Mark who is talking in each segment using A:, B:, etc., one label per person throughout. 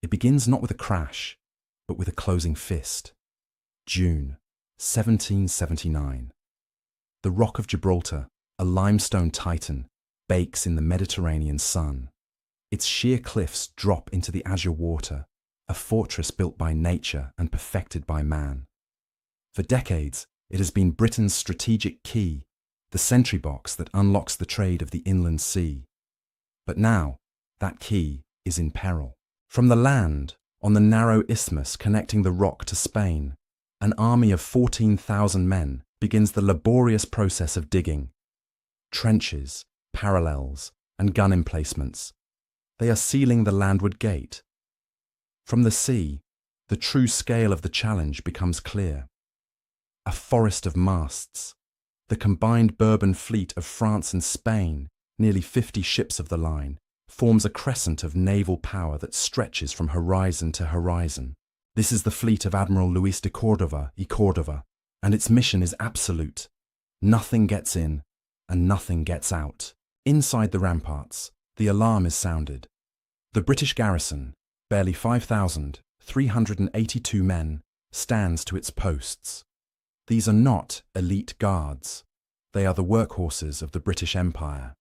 A: It begins not with a crash, but with a closing fist. June 1779. The Rock of Gibraltar, a limestone titan, bakes in the Mediterranean sun. Its sheer cliffs drop into the azure water, a fortress built by nature and perfected by man. For decades, it has been Britain's strategic key, the sentry box that unlocks the trade of the inland sea. But now, that key is in peril. From the land, on the narrow isthmus connecting the Rock to Spain, an army of 14,000 men begins the laborious process of digging. Trenches, parallels, and gun emplacements. They are sealing the landward gate. From the sea, the true scale of the challenge becomes clear. A forest of masts. The combined Bourbon fleet of France and Spain, nearly 50 ships of the line, forms a crescent of naval power that stretches from horizon to horizon. This is the fleet of Admiral Luis de Cordova y Cordova, and its mission is absolute. Nothing gets in, and nothing gets out. Inside the ramparts, the alarm is sounded. The British garrison, barely 5,382 men, stands to its posts. These are not elite guards. They are the workhorses of the British Empire.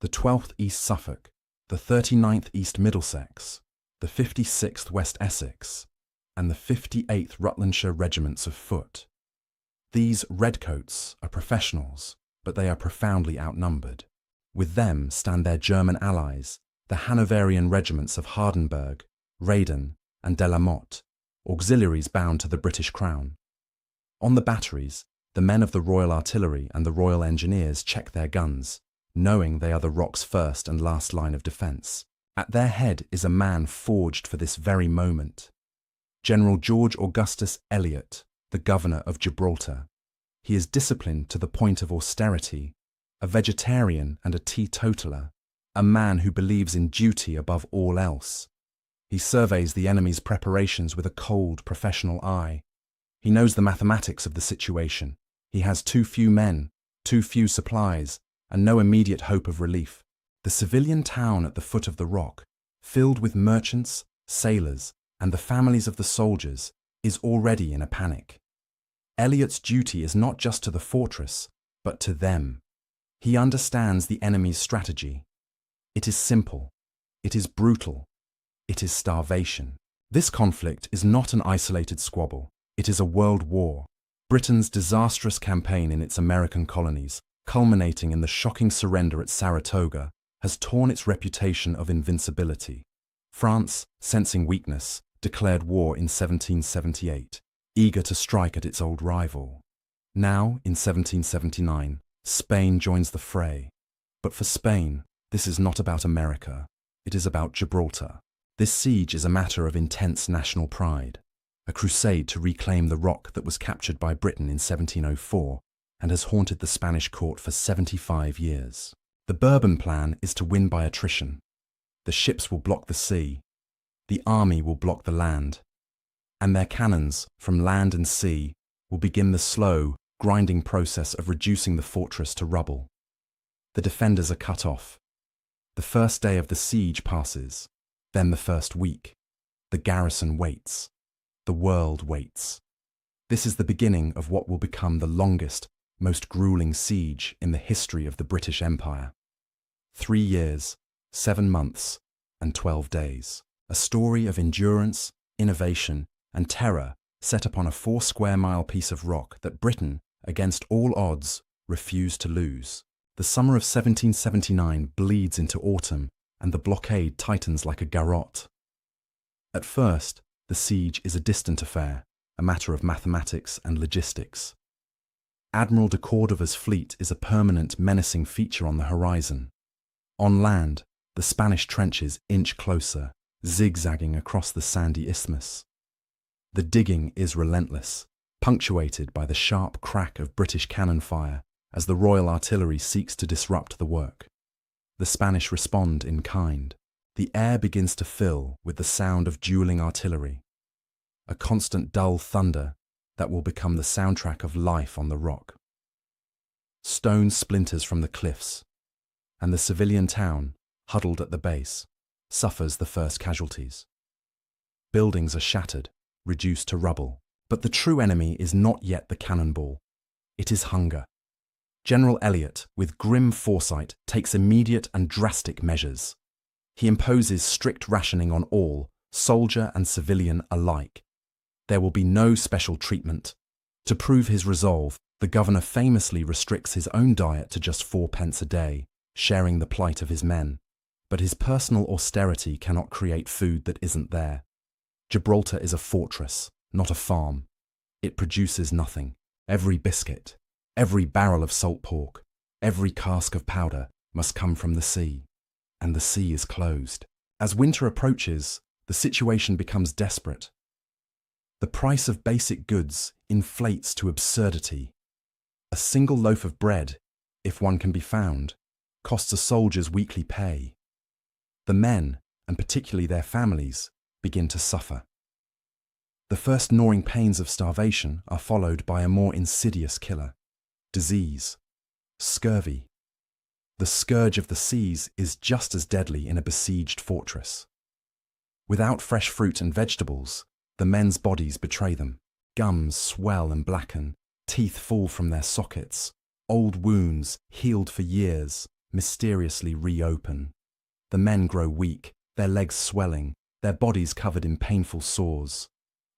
A: The 12th East Suffolk, the 39th East Middlesex, the 56th West Essex, and the 58th Rutlandshire regiments of foot. These redcoats are professionals, but they are profoundly outnumbered. With them stand their German allies, the Hanoverian regiments of Hardenberg, Raiden, and de la Motte, auxiliaries bound to the British crown. On the batteries, the men of the Royal Artillery and the Royal Engineers check their guns, knowing they are the Rock's first and last line of defence. At their head is a man forged for this very moment. General George Augustus Elliot, the Governor of Gibraltar. He is disciplined to the point of austerity, a vegetarian and a teetotaler, a man who believes in duty above all else. He surveys the enemy's preparations with a cold, professional eye. He knows the mathematics of the situation. He has too few men, too few supplies, and no immediate hope of relief. The civilian town at the foot of the Rock, filled with merchants, sailors, and the families of the soldiers, is already in a panic. Elliot's duty is not just to the fortress, but to them. He understands the enemy's strategy. It is simple. It is brutal. It is starvation. This conflict is not an isolated squabble. It is a world war. Britain's disastrous campaign in its American colonies, culminating in the shocking surrender at Saratoga, has torn its reputation of invincibility. France, sensing weakness, declared war in 1778, eager to strike at its old rival. Now, in 1779, Spain joins the fray. But for Spain, this is not about America. It is about Gibraltar. This siege is a matter of intense national pride, a crusade to reclaim the Rock that was captured by Britain in 1704 and has haunted the Spanish court for 75 years. The Bourbon plan is to win by attrition. The ships will block the sea, the army will block the land, and their cannons, from land and sea, will begin the slow, grinding process of reducing the fortress to rubble. The defenders are cut off. The first day of the siege passes, then the first week. The garrison waits. The world waits. This is the beginning of what will become the longest, most grueling siege in the history of the British Empire. 3 years, 7 months, and 12 days. A story of endurance, innovation, and terror set upon a 4-square-mile piece of rock that Britain, against all odds, refused to lose. The summer of 1779 bleeds into autumn, and the blockade tightens like a garrote. At first, the siege is a distant affair, a matter of mathematics and logistics. Admiral de Cordova's fleet is a permanent, menacing feature on the horizon. On land, the Spanish trenches inch closer, zigzagging across the sandy isthmus. The digging is relentless, punctuated by the sharp crack of British cannon fire as the Royal Artillery seeks to disrupt the work. The Spanish respond in kind. The air begins to fill with the sound of dueling artillery, a constant dull thunder that will become the soundtrack of life on the Rock. Stone splinters from the cliffs, and the civilian town, huddled at the base, suffers the first casualties. buildings are shattered, reduced to rubble. But the true enemy is not yet the cannonball. It is hunger. General Elliot, with grim foresight, takes immediate and drastic measures. He imposes strict rationing on all, soldier and civilian alike. There will be no special treatment. To prove his resolve, the governor famously restricts his own diet to just 4 pence a day, sharing the plight of his men. But his personal austerity cannot create food that isn't there. Gibraltar is a fortress, not a farm. It produces nothing. Every biscuit, every barrel of salt pork, every cask of powder must come from the sea. And the sea is closed. As winter approaches, the situation becomes desperate. The price of basic goods inflates to absurdity. A single loaf of bread, if one can be found, costs a soldier's weekly pay. The men, and particularly their families, begin to suffer. The first gnawing pains of starvation are followed by a more insidious killer: disease, scurvy. The scourge of the seas is just as deadly in a besieged fortress. Without fresh fruit and vegetables, the men's bodies betray them. Gums swell and blacken, teeth fall from their sockets. Old wounds, healed for years, mysteriously reopen. The men grow weak, their legs swelling, their bodies covered in painful sores.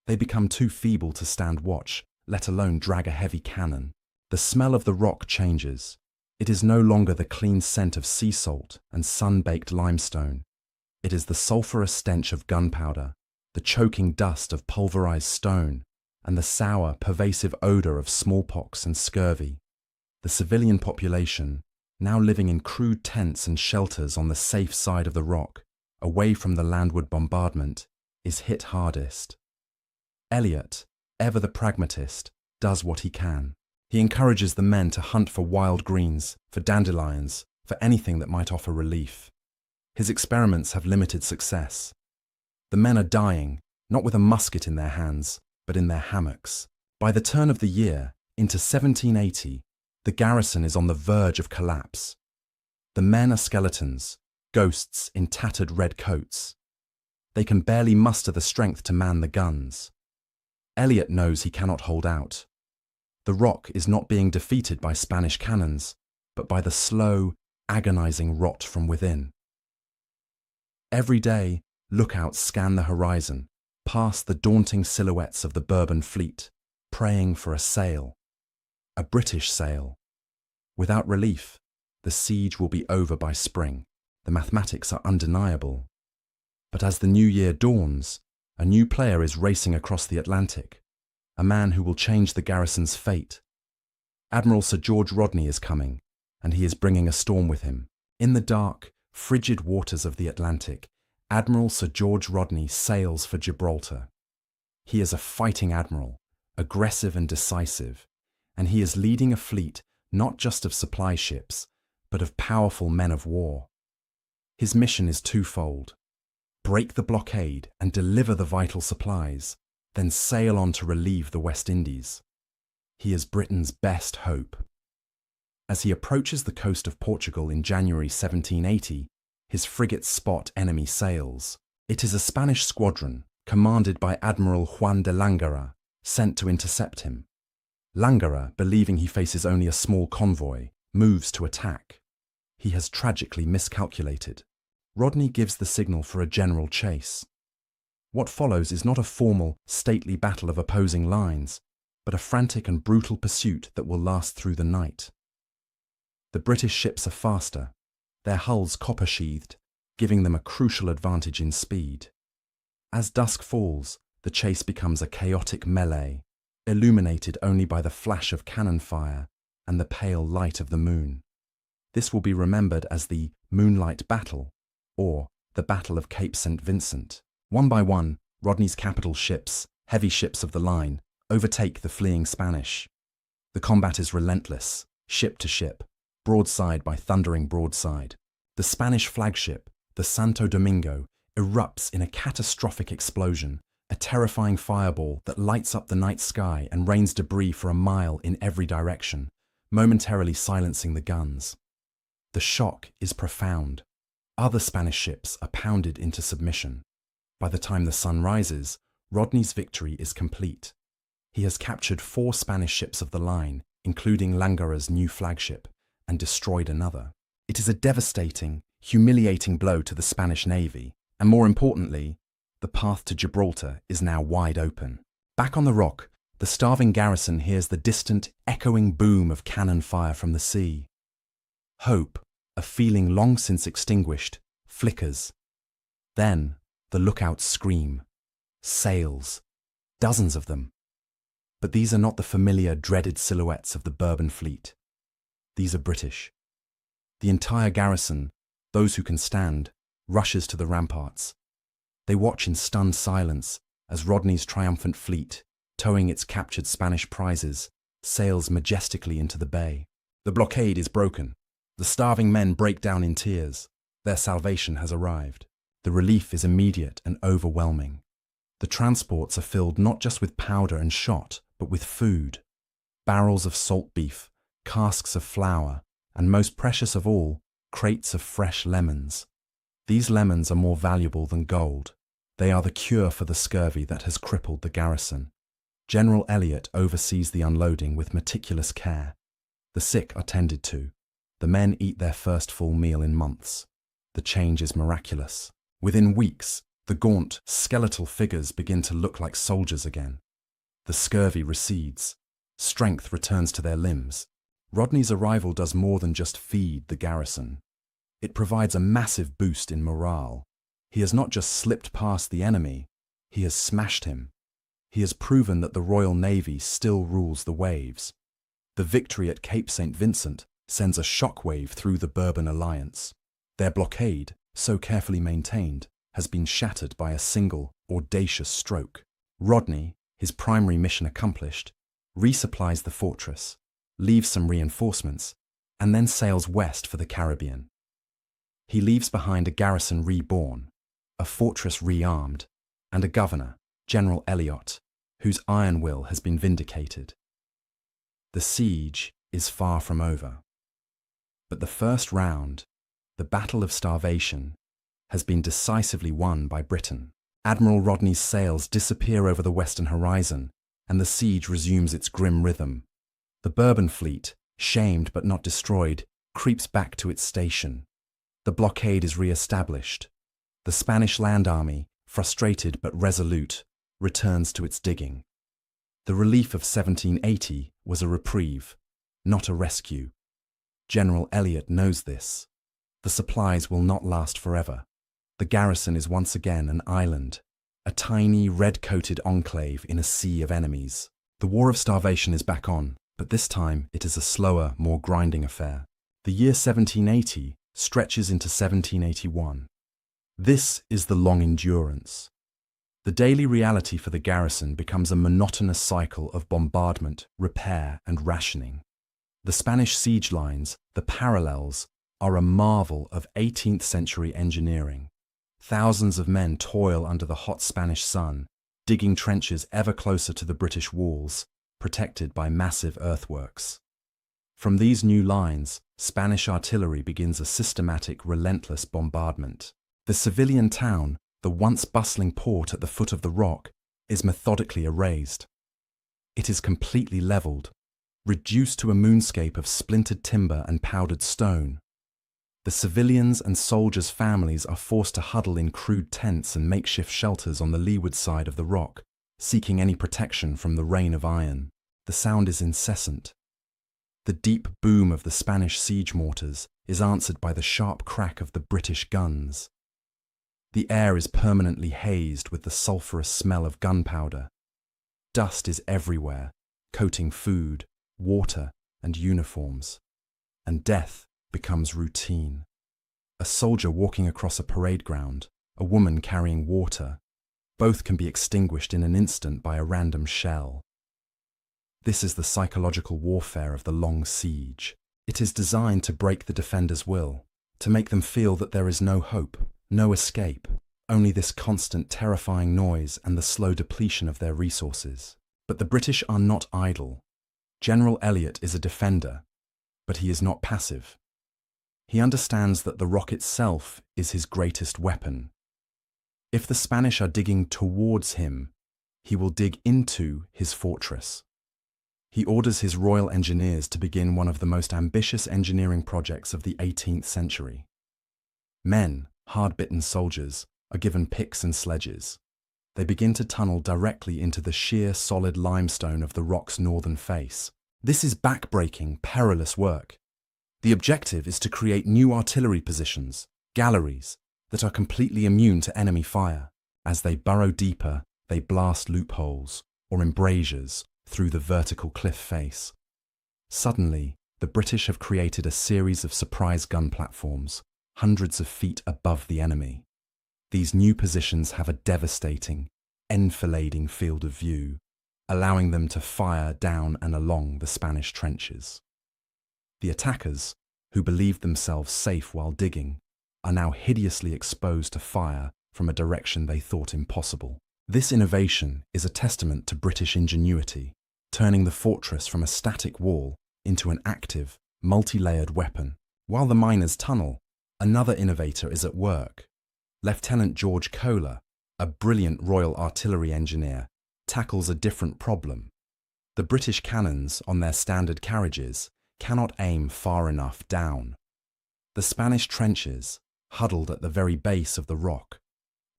A: They become too feeble to stand watch, let alone drag a heavy cannon. The smell of the rock changes. It is no longer the clean scent of sea salt and sun-baked limestone. It is the sulphurous stench of gunpowder, the choking dust of pulverized stone, and the sour, pervasive odor of smallpox and scurvy. The civilian population, now living in crude tents and shelters on the safe side of the rock, away from the landward bombardment, is hit hardest. Elliot, ever the pragmatist, does what he can. He encourages the men to hunt for wild greens, for dandelions, for anything that might offer relief. His experiments have limited success. The men are dying, not with a musket in their hands, but in their hammocks. By the turn of the year, into 1780, the garrison is on the verge of collapse. The men are skeletons, ghosts in tattered red coats. They can barely muster the strength to man the guns. Elliot knows he cannot hold out. The rock is not being defeated by Spanish cannons, but by the slow, agonizing rot from within. Every day, lookouts scan the horizon, past the daunting silhouettes of the Bourbon fleet, praying for a sail. A British sail. Without relief, the siege will be over by spring. The mathematics are undeniable. But as the new year dawns, a new player is racing across the Atlantic, a man who will change the garrison's fate. Admiral Sir George Rodney is coming, and he is bringing a storm with him. In the dark, frigid waters of the Atlantic, Admiral Sir George Rodney sails for Gibraltar. He is a fighting admiral, aggressive and decisive, and he is leading a fleet not just of supply ships, but of powerful men of war. His mission is twofold: break the blockade and deliver the vital supplies, then sail on to relieve the West Indies. He is Britain's best hope. As he approaches the coast of Portugal in January 1780, his frigates spot enemy sails. It is a Spanish squadron, commanded by Admiral Juan de Langara, sent to intercept him. Langara, believing he faces only a small convoy, moves to attack. He has tragically miscalculated. Rodney gives the signal for a general chase. What follows is not a formal, stately battle of opposing lines, but a frantic and brutal pursuit that will last through the night. The British ships are faster, their hulls copper-sheathed, giving them a crucial advantage in speed. As dusk falls, the chase becomes a chaotic melee, illuminated only by the flash of cannon fire and the pale light of the moon. This will be remembered as the Moonlight Battle, or the Battle of Cape St. Vincent. One by one, Rodney's capital ships, heavy ships of the line, overtake the fleeing Spanish. The combat is relentless, ship to ship, broadside by thundering broadside. The Spanish flagship, the Santo Domingo, erupts in a catastrophic explosion, a terrifying fireball that lights up the night sky and rains debris for a mile in every direction, momentarily silencing the guns. The shock is profound. Other Spanish ships are pounded into submission. By the time the sun rises, Rodney's victory is complete. He has captured 4 Spanish ships of the line, including Langara's new flagship, and destroyed another. It is a devastating, humiliating blow to the Spanish Navy, and more importantly, the path to Gibraltar is now wide open. Back on the rock, the starving garrison hears the distant, echoing boom of cannon fire from the sea. Hope, a feeling long since extinguished, flickers. Then, the lookouts scream. Sails. Dozens of them. But these are not the familiar, dreaded silhouettes of the Bourbon fleet. These are British. The entire garrison, those who can stand, rushes to the ramparts. They watch in stunned silence as Rodney's triumphant fleet, towing its captured Spanish prizes, sails majestically into the bay. The blockade is broken. The starving men break down in tears. Their salvation has arrived. The relief is immediate and overwhelming. The transports are filled not just with powder and shot, but with food. Barrels of salt beef, casks of flour, and most precious of all, crates of fresh lemons. These lemons are more valuable than gold. They are the cure for the scurvy that has crippled the garrison. General Elliot oversees the unloading with meticulous care. The sick are tended to. The men eat their first full meal in months. The change is miraculous. Within weeks, the gaunt, skeletal figures begin to look like soldiers again. The scurvy recedes. Strength returns to their limbs. Rodney's arrival does more than just feed the garrison. It provides a massive boost in morale. He has not just slipped past the enemy, he has smashed him. He has proven that the Royal Navy still rules the waves. The victory at Cape St. Vincent sends a shockwave through the Bourbon alliance. Their blockade, so carefully maintained, has been shattered by a single, audacious stroke. Rodney, his primary mission accomplished, resupplies the fortress, leaves some reinforcements, and then sails west for the Caribbean. He leaves behind a garrison reborn, a fortress rearmed, and a governor, General Elliot, whose iron will has been vindicated. The siege is far from over. But the first round, the Battle of Starvation, has been decisively won by Britain. Admiral Rodney's sails disappear over the western horizon, and the siege resumes its grim rhythm. The Bourbon fleet, shamed but not destroyed, creeps back to its station. The blockade is re-established. The Spanish land army, frustrated but resolute, returns to its digging. The relief of 1780 was a reprieve, not a rescue. General Elliot knows this. The supplies will not last forever. The garrison is once again an island, a tiny red-coated enclave in a sea of enemies. The War of Starvation is back on, but this time it is a slower, more grinding affair. The year 1780 stretches into 1781. This is the long endurance. The daily reality for the garrison becomes a monotonous cycle of bombardment, repair, and rationing. The Spanish siege lines, the parallels, are a marvel of 18th century engineering. Thousands of men toil under the hot Spanish sun, digging trenches ever closer to the British walls, protected by massive earthworks. From these new lines, Spanish artillery begins a systematic, relentless bombardment. The civilian town, the once bustling port at the foot of the rock, is methodically erased. It is completely leveled, reduced to a moonscape of splintered timber and powdered stone. The civilians and soldiers' families are forced to huddle in crude tents and makeshift shelters on the leeward side of the rock, seeking any protection from the rain of iron. The sound is incessant. The deep boom of the Spanish siege mortars is answered by the sharp crack of the British guns. The air is permanently hazed with the sulphurous smell of gunpowder. Dust is everywhere, coating food, water, and uniforms. And death becomes routine. A soldier walking across a parade ground, a woman carrying water, both can be extinguished in an instant by a random shell. This is the psychological warfare of the long siege. It is designed to break the defender's will, to make them feel that there is no hope, no escape, only this constant terrifying noise and the slow depletion of their resources. But the British are not idle. General Elliot is a defender, but he is not passive. He understands that the rock itself is his greatest weapon. If the Spanish are digging towards him, he will dig into his fortress. He orders his Royal Engineers to begin one of the most ambitious engineering projects of the 18th century. Men, hard-bitten soldiers, are given picks and sledges. They begin to tunnel directly into the sheer solid limestone of the rock's northern face. This is back-breaking, perilous work. The objective is to create new artillery positions, galleries, that are completely immune to enemy fire. As they burrow deeper, they blast loopholes, or embrasures, through the vertical cliff face. Suddenly, the British have created a series of surprise gun platforms, hundreds of feet above the enemy. These new positions have a devastating, enfilading field of view, allowing them to fire down and along the Spanish trenches. The attackers, who believed themselves safe while digging, are now hideously exposed to fire from a direction they thought impossible. This innovation is a testament to British ingenuity, turning the fortress from a static wall into an active, multi-layered weapon. While the miners tunnel, another innovator is at work. Lieutenant George Kohler, a brilliant Royal Artillery engineer, tackles a different problem. The British cannons on their standard carriages cannot aim far enough down. The Spanish trenches, huddled at the very base of the rock,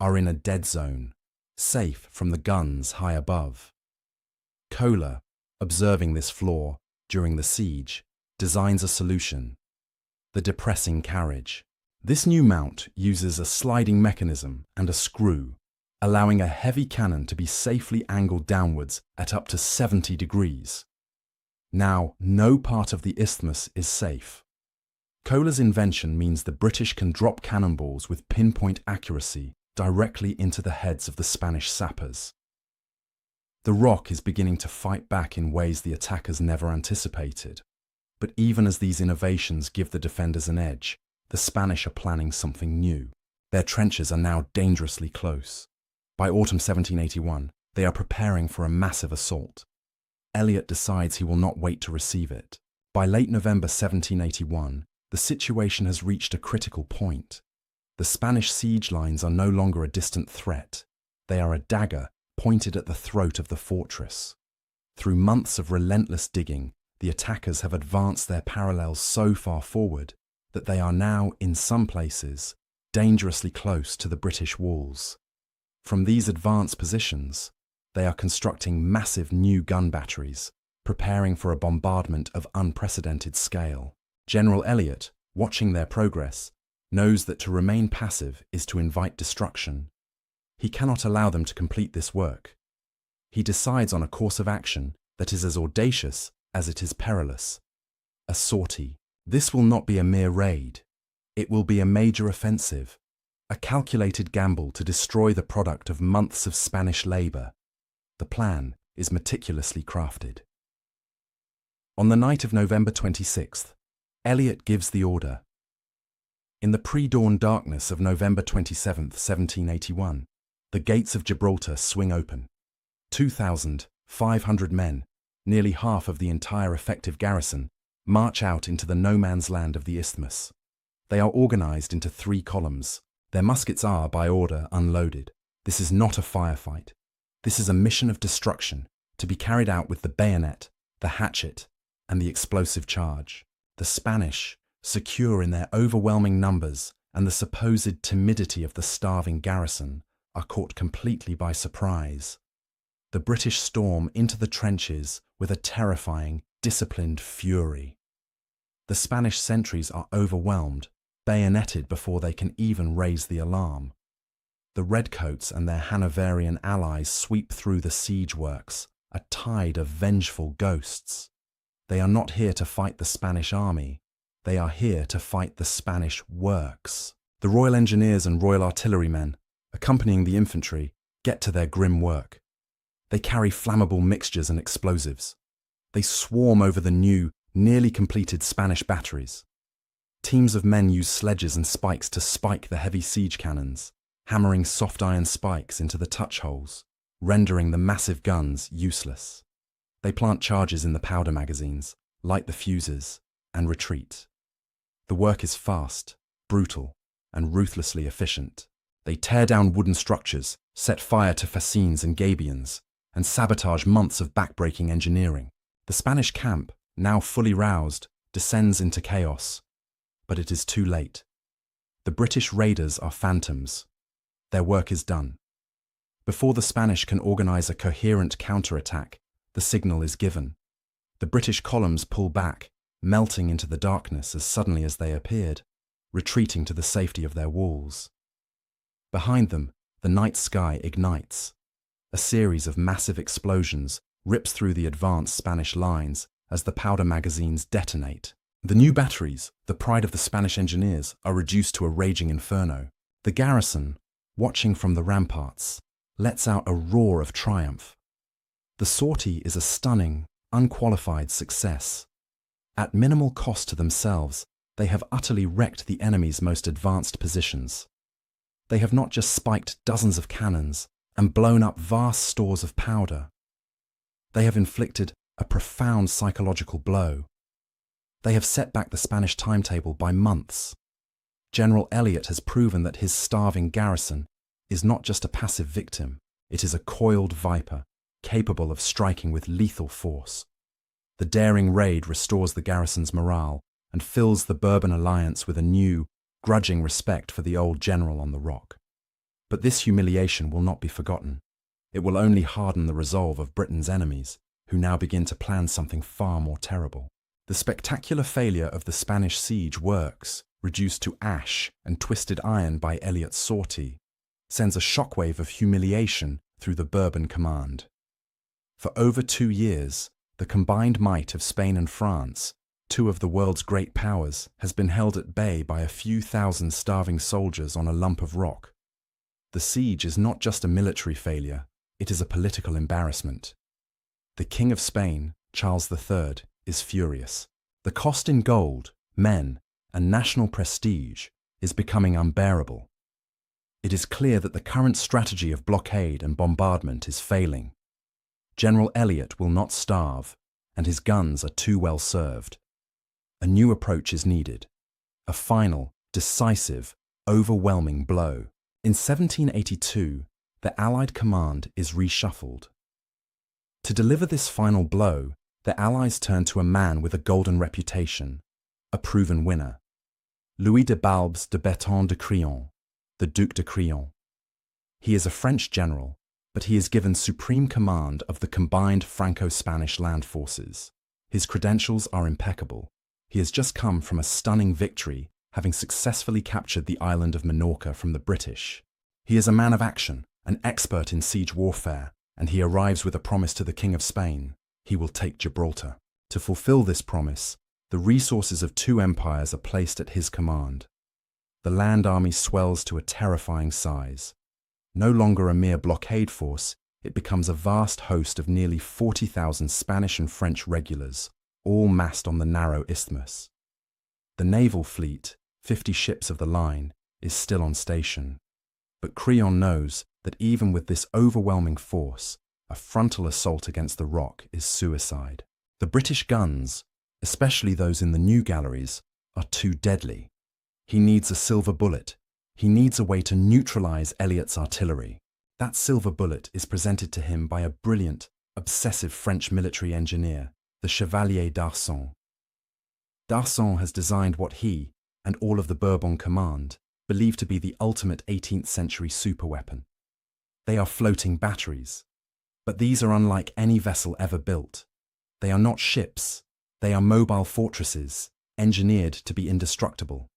A: are in a dead zone, safe from the guns high above. Kohler, observing this flaw during the siege, designs a solution: the depressing carriage. This new mount uses a sliding mechanism and a screw, allowing a heavy cannon to be safely angled downwards at up to 70 degrees. Now, no part of the isthmus is safe. Kohler's invention means the British can drop cannonballs with pinpoint accuracy directly into the heads of the Spanish sappers. The rock is beginning to fight back in ways the attackers never anticipated. But even as these innovations give the defenders an edge, the Spanish are planning something new. Their trenches are now dangerously close. By autumn 1781, they are preparing for a massive assault. Elliot decides he will not wait to receive it. By late November 1781, the situation has reached a critical point. The Spanish siege lines are no longer a distant threat. They are a dagger pointed at the throat of the fortress. Through months of relentless digging, the attackers have advanced their parallels so far forward that they are now, in some places, dangerously close to the British walls. From these advanced positions, they are constructing massive new gun batteries, preparing for a bombardment of unprecedented scale. General Elliot, watching their progress, knows that to remain passive is to invite destruction. He cannot allow them to complete this work. He decides on a course of action that is as audacious as it is perilous: a sortie. This will not be a mere raid. It will be a major offensive, a calculated gamble to destroy the product of months of Spanish labour. The plan is meticulously crafted. On the night of November 26th, Elliot gives the order. In the pre-dawn darkness of November 27th, 1781, the gates of Gibraltar swing open. 2,500 men, nearly half of the entire effective garrison, march out into the no-man's land of the isthmus. They are organised into 3 columns. Their muskets are, by order, unloaded. This is not a firefight. This is a mission of destruction, to be carried out with the bayonet, the hatchet, and the explosive charge. The Spanish, secure in their overwhelming numbers and the supposed timidity of the starving garrison, are caught completely by surprise. The British storm into the trenches with a terrifying, disciplined fury. The Spanish sentries are overwhelmed, bayoneted before they can even raise the alarm. The Redcoats and their Hanoverian allies sweep through the siege works, a tide of vengeful ghosts. They are not here to fight the Spanish army. They are here to fight the Spanish works. The Royal Engineers and Royal Artillerymen, accompanying the infantry, get to their grim work. They carry flammable mixtures and explosives. They swarm over the new, nearly completed Spanish batteries. Teams of men use sledges and spikes to spike the heavy siege cannons, hammering soft iron spikes into the touch holes, rendering the massive guns useless. They plant charges in the powder magazines, light the fuses, and retreat. The work is fast, brutal, and ruthlessly efficient. They tear down wooden structures, set fire to fascines and gabions, and sabotage months of backbreaking engineering. The Spanish camp, now fully roused, descends into chaos. But it is too late. The British raiders are phantoms. Their work is done. Before the Spanish can organize a coherent counterattack, the signal is given. The British columns pull back, melting into the darkness as suddenly as they appeared, retreating to the safety of their walls. Behind them, the night sky ignites. A series of massive explosions rips through the advanced Spanish lines as the powder magazines detonate. The new batteries, the pride of the Spanish engineers, are reduced to a raging inferno. The garrison, watching from the ramparts, lets out a roar of triumph. The sortie is a stunning, unqualified success. At minimal cost to themselves, they have utterly wrecked the enemy's most advanced positions. They have not just spiked dozens of cannons and blown up vast stores of powder. They have inflicted a profound psychological blow. They have set back the Spanish timetable by months. General Elliot has proven that his starving garrison is not just a passive victim, it is a coiled viper, capable of striking with lethal force. The daring raid restores the garrison's morale and fills the Bourbon alliance with a new, grudging respect for the old general on the rock. But this humiliation will not be forgotten. It will only harden the resolve of Britain's enemies, who now begin to plan something far more terrible. The spectacular failure of the Spanish siege works, reduced to ash and twisted iron by Elliot's sortie, sends a shockwave of humiliation through the Bourbon command. For over 2 years, the combined might of Spain and France, two of the world's great powers, has been held at bay by a few thousand starving soldiers on a lump of rock. The siege is not just a military failure, it is a political embarrassment. The King of Spain, Charles III, is furious. The cost in gold, men, and national prestige is becoming unbearable. It is clear that the current strategy of blockade and bombardment is failing. General Elliot will not starve, and his guns are too well served. A new approach is needed. A final, decisive, overwhelming blow. In 1782, the Allied command is reshuffled. To deliver this final blow, the Allies turn to a man with a golden reputation, a proven winner. Louis de Balbes de Béthune de Crillon, the Duc de Crillon. He is a French general, but he is given supreme command of the combined Franco-Spanish land forces. His credentials are impeccable. He has just come from a stunning victory, having successfully captured the island of Minorca from the British. He is a man of action, an expert in siege warfare, and he arrives with a promise to the King of Spain. He will take Gibraltar. To fulfill this promise, the resources of 2 empires are placed at his command. The land army swells to a terrifying size. No longer a mere blockade force, it becomes a vast host of nearly 40,000 Spanish and French regulars, all massed on the narrow isthmus. The naval fleet, 50 ships of the line, is still on station. But Crillon knows that even with this overwhelming force, a frontal assault against the rock is suicide. The British guns, especially those in the new galleries, are too deadly. He needs a silver bullet. He needs a way to neutralize Elliot's artillery. That silver bullet is presented to him by a brilliant, obsessive French military engineer, the Chevalier d'Arçon. D'Arçon has designed what he, and all of the Bourbon command, believe to be the ultimate 18th century superweapon. They are floating batteries. But these are unlike any vessel ever built. They are not ships. They are mobile fortresses, engineered to be indestructible.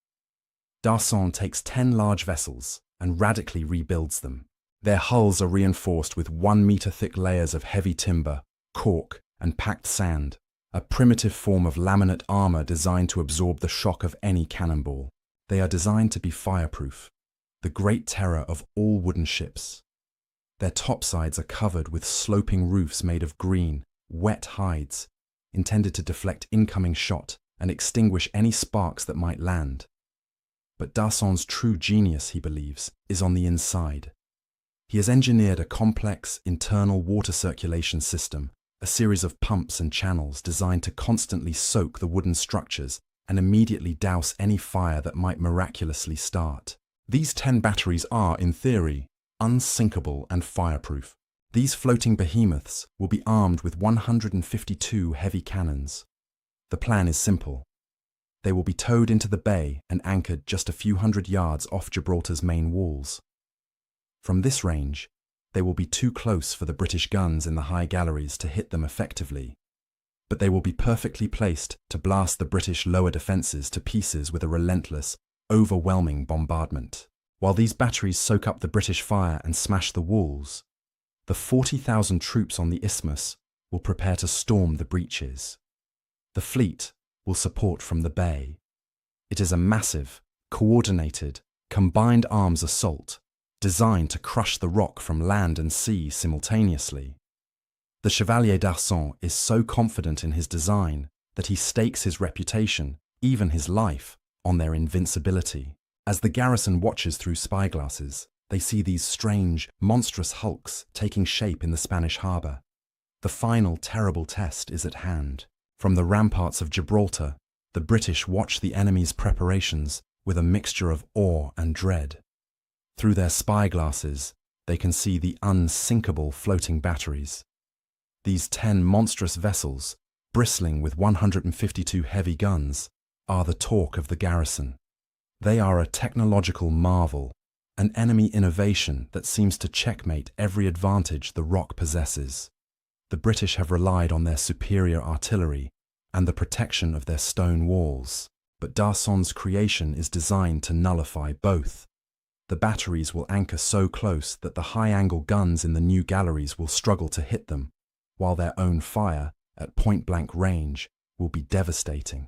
A: D'Arçon takes 10 large vessels and radically rebuilds them. Their hulls are reinforced with 1-meter-thick layers of heavy timber, cork, and packed sand, a primitive form of laminate armor designed to absorb the shock of any cannonball. They are designed to be fireproof, the great terror of all wooden ships. Their topsides are covered with sloping roofs made of green, wet hides, intended to deflect incoming shot and extinguish any sparks that might land. But d'Arçon's true genius, he believes, is on the inside. He has engineered a complex internal water circulation system, a series of pumps and channels designed to constantly soak the wooden structures and immediately douse any fire that might miraculously start. These 10 batteries are, in theory, unsinkable and fireproof. These floating behemoths will be armed with 152 heavy cannons. The plan is simple. They will be towed into the bay and anchored just a few hundred yards off Gibraltar's main walls. From this range, they will be too close for the British guns in the high galleries to hit them effectively, but they will be perfectly placed to blast the British lower defences to pieces with a relentless, overwhelming bombardment. While these batteries soak up the British fire and smash the walls, the 40,000 troops on the isthmus will prepare to storm the breaches. The fleet will support from the bay. It is a massive, coordinated, combined arms assault designed to crush the rock from land and sea simultaneously. The Chevalier d'Arçon is so confident in his design that he stakes his reputation, even his life, on their invincibility. As the garrison watches through spyglasses, they see these strange, monstrous hulks taking shape in the Spanish harbour. The final terrible test is at hand. From the ramparts of Gibraltar, the British watch the enemy's preparations with a mixture of awe and dread. Through their spyglasses, they can see the unsinkable floating batteries. These 10 monstrous vessels, bristling with 152 heavy guns, are the talk of the garrison. They are a technological marvel, an enemy innovation that seems to checkmate every advantage the Rock possesses. The British have relied on their superior artillery and the protection of their stone walls, but d'Arçon's creation is designed to nullify both. The batteries will anchor so close that the high-angle guns in the new galleries will struggle to hit them, while their own fire, at point-blank range, will be devastating.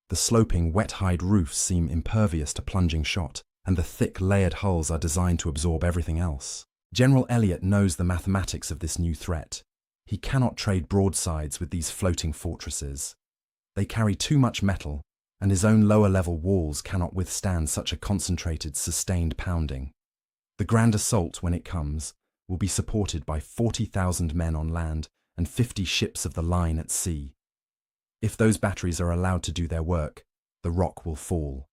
A: The sloping, wet-hide roofs seem impervious to plunging shot, and the thick, layered hulls are designed to absorb everything else. General Elliot knows the mathematics of this new threat. He cannot trade broadsides with these floating fortresses. They carry too much metal, and his own lower-level walls cannot withstand such a concentrated, sustained pounding. The grand assault, when it comes, will be supported by 40,000 men on land and 50 ships of the line at sea. If those batteries are allowed to do their work, the Rock will fall.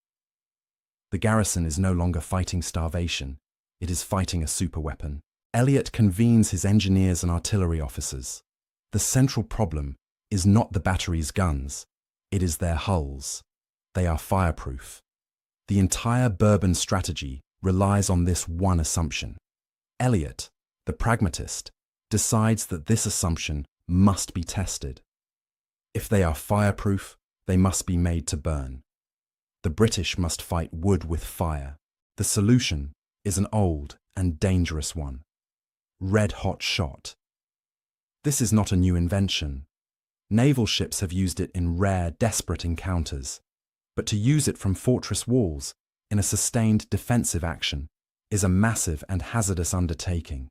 A: The garrison is no longer fighting starvation, it is fighting a superweapon. Elliot convenes his engineers and artillery officers. The central problem is not the batteries' guns, it is their hulls. They are fireproof. The entire Bourbon strategy relies on this one assumption. Elliot, the pragmatist, decides that this assumption must be tested. If they are fireproof, they must be made to burn. The British must fight wood with fire. The solution is an old and dangerous one. Red-hot shot. This is not a new invention. Naval ships have used it in rare, desperate encounters. But to use it from fortress walls, in a sustained defensive action, is a massive and hazardous undertaking.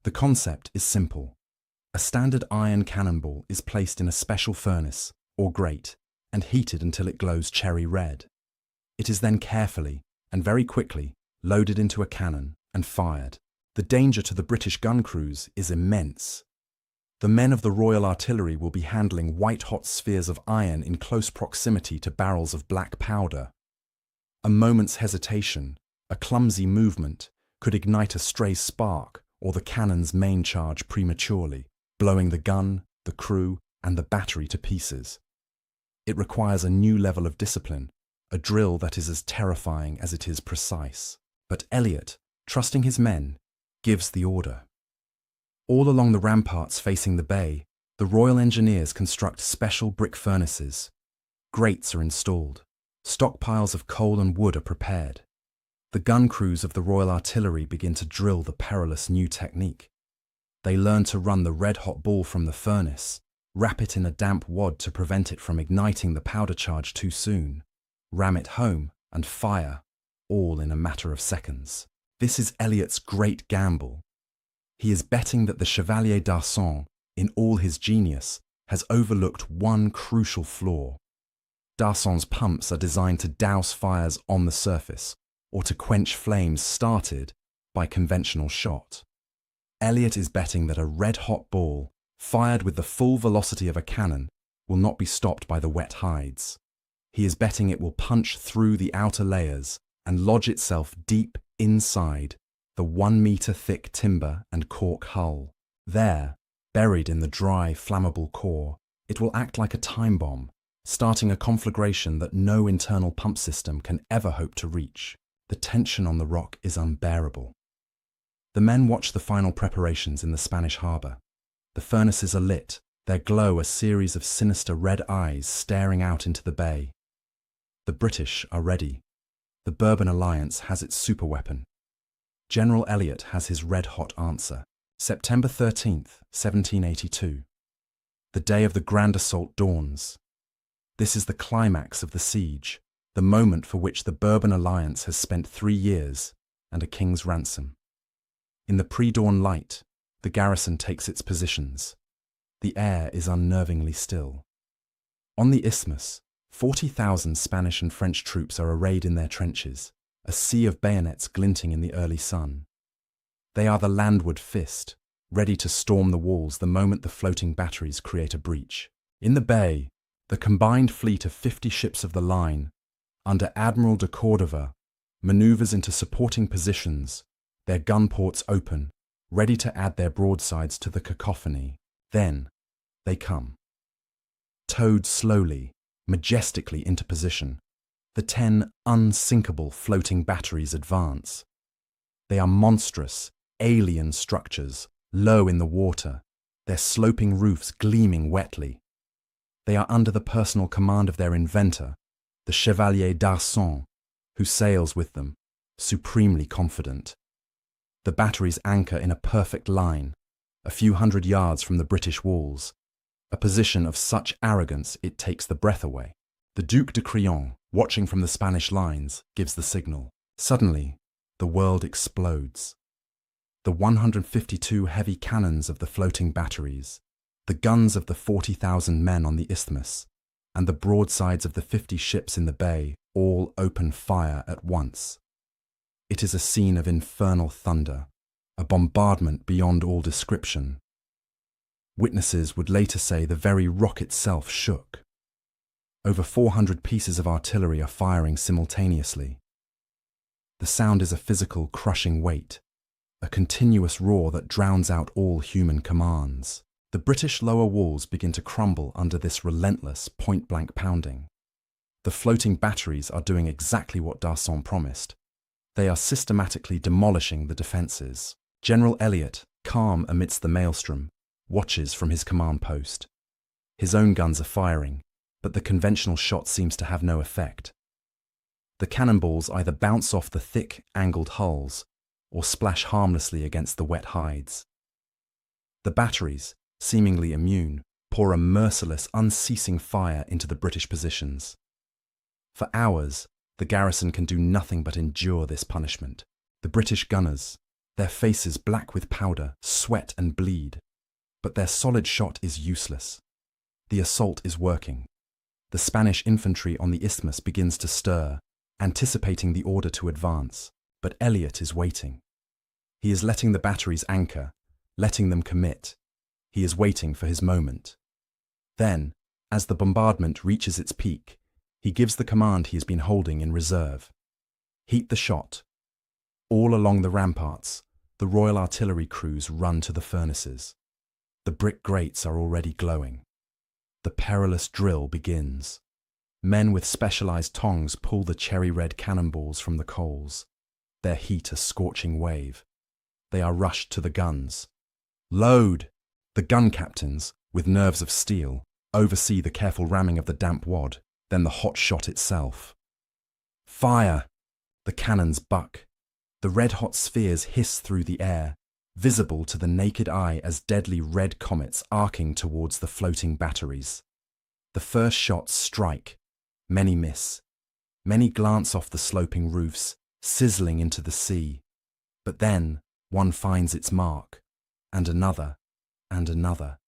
A: The concept is simple. A standard iron cannonball is placed in a special furnace, or grate, and heated until it glows cherry red. It is then carefully, and very quickly, loaded into a cannon and fired. The danger to the British gun crews is immense. The men of the Royal Artillery will be handling white-hot spheres of iron in close proximity to barrels of black powder. A moment's hesitation, a clumsy movement, could ignite a stray spark or the cannon's main charge prematurely, blowing the gun, the crew, and the battery to pieces. It requires a new level of discipline, a drill that is as terrifying as it is precise. But Elliot, trusting his men, gives the order. All along the ramparts facing the bay, the Royal Engineers construct special brick furnaces. Grates are installed. Stockpiles of coal and wood are prepared. The gun crews of the Royal Artillery begin to drill the perilous new technique. They learn to run the red-hot ball from the furnace, wrap it in a damp wad to prevent it from igniting the powder charge too soon, ram it home, and fire, all in a matter of seconds. This is Elliot's great gamble. He is betting that the Chevalier d'Arçon, in all his genius, has overlooked one crucial flaw. d'Arçon's pumps are designed to douse fires on the surface, or to quench flames started by conventional shot. Elliot is betting that a red-hot ball, fired with the full velocity of a cannon, will not be stopped by the wet hides. He is betting it will punch through the outer layers, and lodge itself deep inside the 1-meter thick timber and cork hull. There, buried in the dry, flammable core, it will act like a time bomb, starting a conflagration that no internal pump system can ever hope to reach. The tension on the rock is unbearable. The men watch the final preparations in the Spanish harbour. The furnaces are lit, their glow a series of sinister red eyes staring out into the bay. The British are ready. The Bourbon Alliance has its superweapon. General Elliot has his red-hot answer. September 13th, 1782. The day of the grand assault dawns. This is the climax of the siege, the moment for which the Bourbon Alliance has spent 3 years and a king's ransom. In the pre-dawn light, the garrison takes its positions. The air is unnervingly still. On the isthmus, 40,000 Spanish and French troops are arrayed in their trenches, a sea of bayonets glinting in the early sun. They are the landward fist, ready to storm the walls the moment the floating batteries create a breach. In the bay, the combined fleet of 50 ships of the line, under Admiral de Cordova, maneuvers into supporting positions, their gun ports open, ready to add their broadsides to the cacophony. Then, they come. Towed slowly, majestically into position, the 10 unsinkable floating batteries advance. They are monstrous, alien structures, low in the water, their sloping roofs gleaming wetly. They are under the personal command of their inventor, the Chevalier d'Arçon, who sails with them, supremely confident. The batteries anchor in a perfect line, a few hundred yards from the British walls, a position of such arrogance it takes the breath away. The Duc de Crillon, watching from the Spanish lines, gives the signal. Suddenly, the world explodes. The 152 heavy cannons of the floating batteries, the guns of the 40,000 men on the isthmus, and the broadsides of the 50 ships in the bay all open fire at once. It is a scene of infernal thunder, a bombardment beyond all description. Witnesses would later say the very rock itself shook. Over 400 pieces of artillery are firing simultaneously. The sound is a physical, crushing weight, a continuous roar that drowns out all human commands. The British lower walls begin to crumble under this relentless, point-blank pounding. The floating batteries are doing exactly what d'Arçon promised. They are systematically demolishing the defences. General Elliot, calm amidst the maelstrom, watches from his command post. His own guns are firing, but the conventional shot seems to have no effect. The cannonballs either bounce off the thick, angled hulls or splash harmlessly against the wet hides. The batteries, seemingly immune, pour a merciless, unceasing fire into the British positions. For hours, the garrison can do nothing but endure this punishment. The British gunners, their faces black with powder, sweat and bleed. But their solid shot is useless. The assault is working. The Spanish infantry on the isthmus begins to stir, anticipating the order to advance. But Elliot is waiting. He is letting the batteries anchor, letting them commit. He is waiting for his moment. Then, as the bombardment reaches its peak, he gives the command he has been holding in reserve. Heat the shot. All along the ramparts, the Royal Artillery crews run to the furnaces. The brick grates are already glowing. The perilous drill begins. Men with specialized tongs pull the cherry-red cannonballs from the coals, their heat a scorching wave. They are rushed to the guns. Load! The gun captains, with nerves of steel, oversee the careful ramming of the damp wad, then the hot shot itself. Fire! The cannons buck. The red-hot spheres hiss through the air, visible to the naked eye as deadly red comets arcing towards the floating batteries. The first shots strike. Many miss. Many glance off the sloping roofs, sizzling into the sea. But then one finds its mark, and another, and another.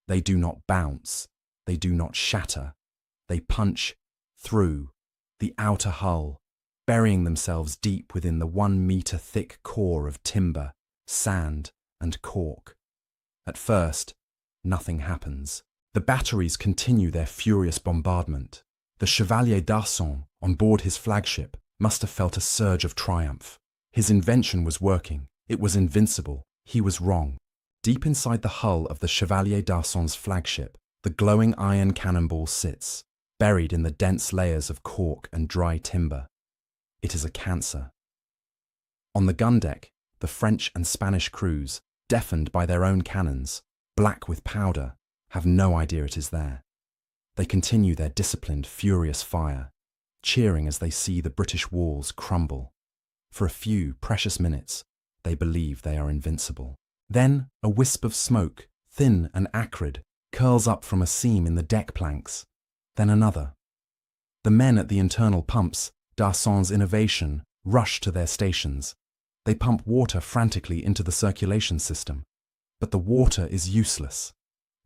A: They do not bounce. They do not shatter. They punch through the outer hull, burying themselves deep within the 1-meter thick core of timber, sand, and cork. At first, nothing happens. The batteries continue their furious bombardment. The Chevalier d'Arçon, on board his flagship, must have felt a surge of triumph. His invention was working. It was invincible. He was wrong. Deep inside the hull of the Chevalier d'Arson's flagship, the glowing iron cannonball sits, buried in the dense layers of cork and dry timber. It is a cancer. On the gun deck, the French and Spanish crews, deafened by their own cannons, black with powder, have no idea it is there. They continue their disciplined, furious fire, cheering as they see the British walls crumble. For a few precious minutes, they believe they are invincible. Then a wisp of smoke, thin and acrid, curls up from a seam in the deck planks. Then another. The men at the internal pumps, d'Arson's innovation, rush to their stations. They pump water frantically into the circulation system. But the water is useless.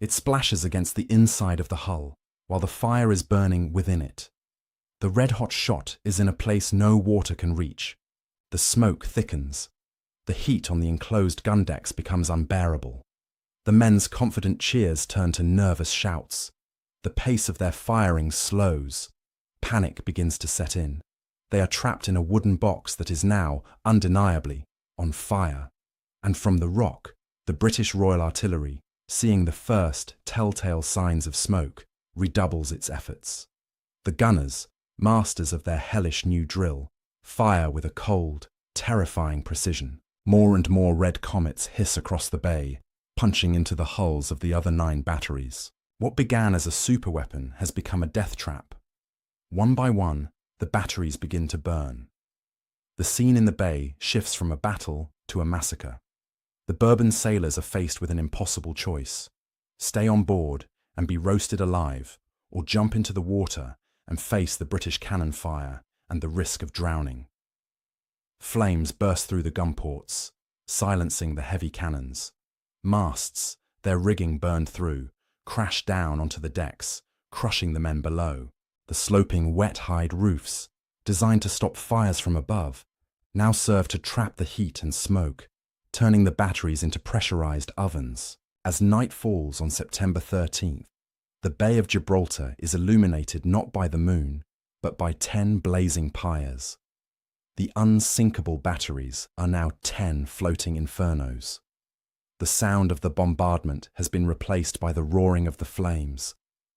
A: It splashes against the inside of the hull, while the fire is burning within it. The red-hot shot is in a place no water can reach. The smoke thickens. The heat on the enclosed gun decks becomes unbearable. The men's confident cheers turn to nervous shouts. The pace of their firing slows. Panic begins to set in. They are trapped in a wooden box that is now, undeniably, on fire. And from the rock, the British Royal Artillery, seeing the first telltale signs of smoke, redoubles its efforts. The gunners, masters of their hellish new drill, fire with a cold, terrifying precision. More and more red comets hiss across the bay, punching into the hulls of the other 9 batteries. What began as a superweapon has become a death trap. One by one, the batteries begin to burn. The scene in the bay shifts from a battle to a massacre. The Bourbon sailors are faced with an impossible choice: stay on board and be roasted alive, or jump into the water and face the British cannon fire and the risk of drowning. Flames burst through the gun ports, silencing the heavy cannons. Masts, their rigging burned through, crash down onto the decks, crushing the men below. The sloping wet-hide roofs, designed to stop fires from above, now serve to trap the heat and smoke, turning the batteries into pressurized ovens. As night falls on September 13th, the Bay of Gibraltar is illuminated not by the moon, but by 10 blazing pyres. The unsinkable batteries are now 10 floating infernos. The sound of the bombardment has been replaced by the roaring of the flames,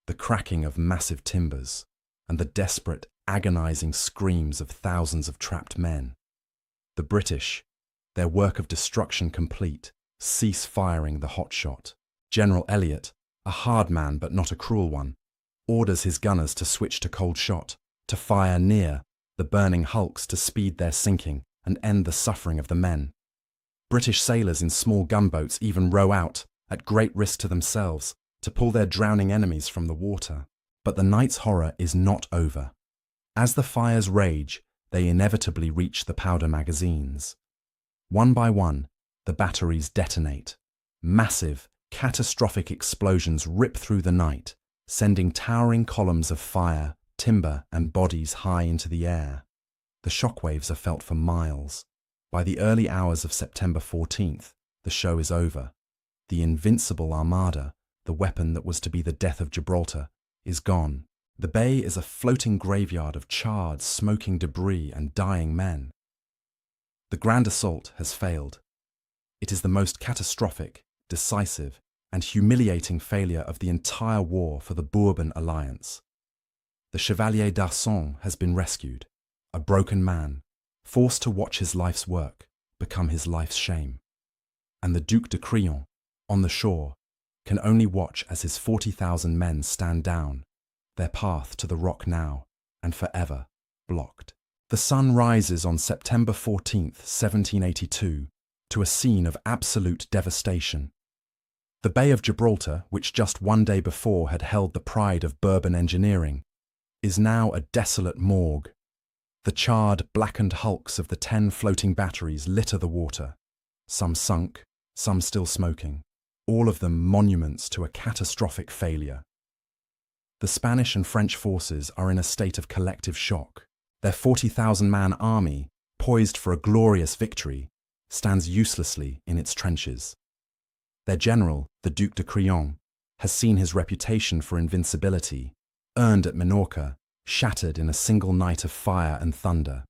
A: the cracking of massive timbers, and the desperate, agonizing screams of thousands of trapped men. The British, their work of destruction complete, cease firing the hot shot. General Elliot, a hard man but not a cruel one, orders his gunners to switch to cold shot, to fire near the burning hulks to speed their sinking and end the suffering of the men. British sailors in small gunboats even row out, at great risk to themselves, to pull their drowning enemies from the water. But the night's horror is not over. As the fires rage, they inevitably reach the powder magazines. One by one, the batteries detonate. Massive, catastrophic explosions rip through the night, sending towering columns of fire, timber, and bodies high into the air. The shockwaves are felt for miles. By the early hours of September 14th, the show is over. The invincible armada, the weapon that was to be the death of Gibraltar, is gone. The bay is a floating graveyard of charred, smoking debris and dying men. The grand assault has failed. It is the most catastrophic, decisive, and humiliating failure of the entire war for the Bourbon alliance. The Chevalier d'Arson has been rescued, a broken man, forced to watch his life's work become his life's shame. And the Duc de Crillon, on the shore, can only watch as his 40,000 men stand down, their path to the rock now and forever blocked. The sun rises on September 14th, 1782, to a scene of absolute devastation. The Bay of Gibraltar, which just one day before had held the pride of Bourbon engineering, is now a desolate morgue. The charred, blackened hulks of the 10 floating batteries litter the water, some sunk, some still smoking, all of them monuments to a catastrophic failure. The Spanish and French forces are in a state of collective shock. Their 40,000-man army, poised for a glorious victory, stands uselessly in its trenches. Their general, the Duc de Crillon, has seen his reputation for invincibility, earned at Minorca, shattered in a single night of fire and thunder.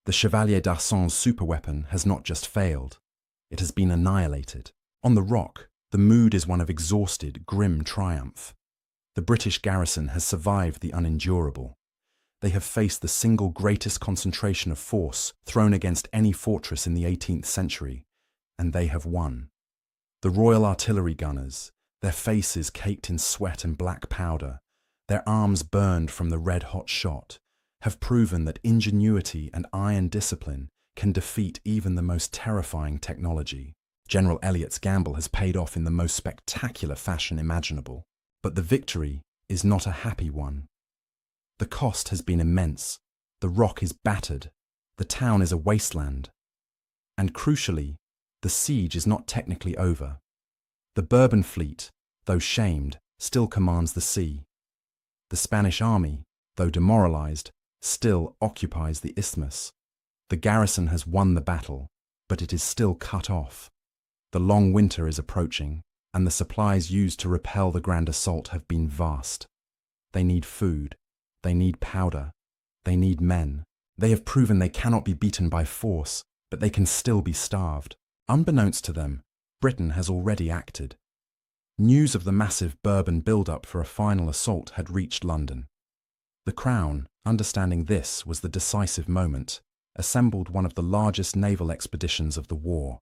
A: The Chevalier d'Arçon's superweapon has not just failed, it has been annihilated. On the rock, the mood is one of exhausted, grim triumph. The British garrison has survived the unendurable. They have faced the single greatest concentration of force thrown against any fortress in the 18th century, and they have won. The Royal Artillery gunners, their faces caked in sweat and black powder, their arms burned from the red-hot shot, have proven that ingenuity and iron discipline can defeat even the most terrifying technology. General Elliot's gamble has paid off in the most spectacular fashion imaginable. But the victory is not a happy one. The cost has been immense. The rock is battered. The town is a wasteland. And crucially, the siege is not technically over. The Bourbon fleet, though shamed, still commands the sea. The Spanish army, though demoralized, still occupies the isthmus. The garrison has won the battle, but it is still cut off. The long winter is approaching, and the supplies used to repel the grand assault have been vast. They need food, they need powder, they need men. They have proven they cannot be beaten by force, but they can still be starved. Unbeknownst to them, Britain has already acted. News of the massive Bourbon build-up for a final assault had reached London. The Crown, understanding this was the decisive moment, assembled one of the largest naval expeditions of the war.